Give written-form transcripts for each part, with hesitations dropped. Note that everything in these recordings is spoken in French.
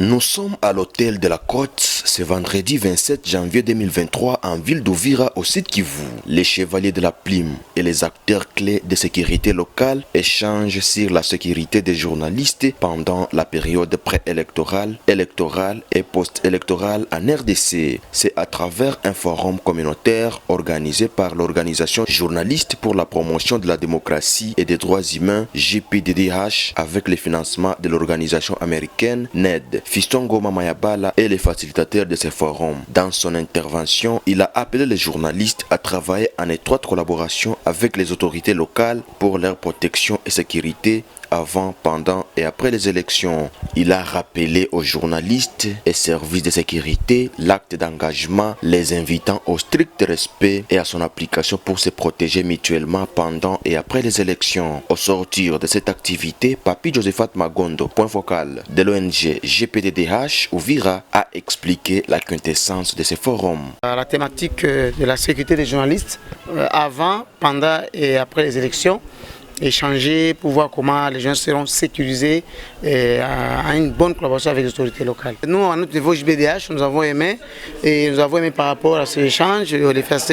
Nous sommes à l'hôtel de la Côte ce vendredi 27 janvier 2023 en ville d'Uvira au site Kivu. Les chevaliers de la Plume et les acteurs clés de sécurité locale échangent sur la sécurité des journalistes pendant la période préélectorale, électorale et post-électorale en RDC. C'est à travers un forum communautaire organisé par l'organisation Journalistes pour la promotion de la démocratie et des droits humains JPDDH avec le financement de l'organisation américaine NED. Fiston Ngoma Mayabala est le facilitateur de ce forum. Dans son intervention, il a appelé les journalistes à travailler en étroite collaboration avec les autorités locales pour leur protection et sécurité avant, pendant et après les élections. Il a rappelé aux journalistes et services de sécurité l'acte d'engagement, les invitant au strict respect et à son application pour se protéger mutuellement pendant et après les élections. Au sortir de cette activité, Papi Josephat Magondo, point focal de l'ONG GPDDH Uvira, a expliqué la quintessence de ce forum. La thématique de la sécurité des journalistes avant, pendant et après les élections, échanger pour voir comment les gens seront sécurisés à une bonne collaboration avec les autorités locales. Nous, à notre niveau JBDH, nous avons aimé par rapport à ces échanges. Le FAC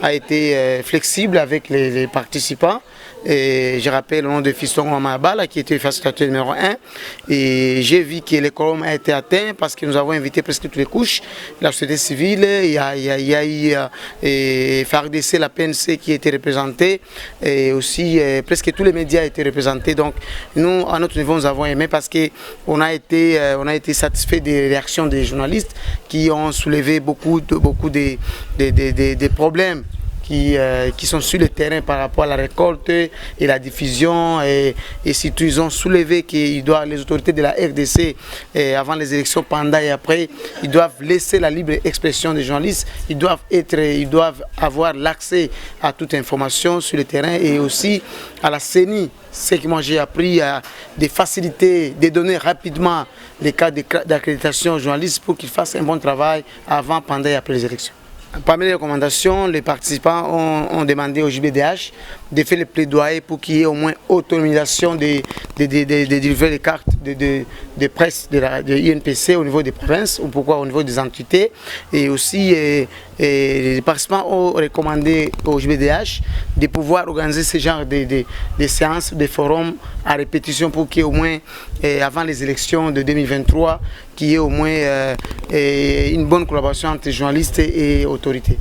a été flexible avec les participants. Et je rappelle le nom de Fiston Mayabala qui était le facilitateur numéro 1. Et j'ai vu que le quorum a été atteint parce que nous avons invité presque toutes les couches. La société civile, il y a eu FARDC, la PNC qui était représentée. Et aussi presque tous les médias étaient représentés. Donc nous, à notre niveau, nous avons aimé parce qu'on a été satisfait des réactions des journalistes qui ont soulevé beaucoup de problèmes qui sont sur le terrain par rapport à la récolte et la diffusion et surtout ils ont soulevé que les autorités de la RDC avant les élections, pendant et après, ils doivent laisser la libre expression des journalistes, ils doivent avoir l'accès à toute information sur le terrain et aussi à la CENI. Ce que moi j'ai appris, de faciliter, de donner rapidement les cas d'accréditation aux journalistes pour qu'ils fassent un bon travail avant, pendant et après les élections. Parmi les recommandations, les participants ont demandé au JBDH de faire le plaidoyer pour qu'il y ait au moins autonomisation de délivrer les cartes de presse de l'INPC au niveau des provinces ou pourquoi au niveau des entités. Et aussi, les participants ont recommandé au JBDH de pouvoir organiser ce genre de séances, de forums à répétition pour qu'il y ait au moins, avant les élections de 2023, qu'il y ait au moins une bonne collaboration entre journalistes et autorités.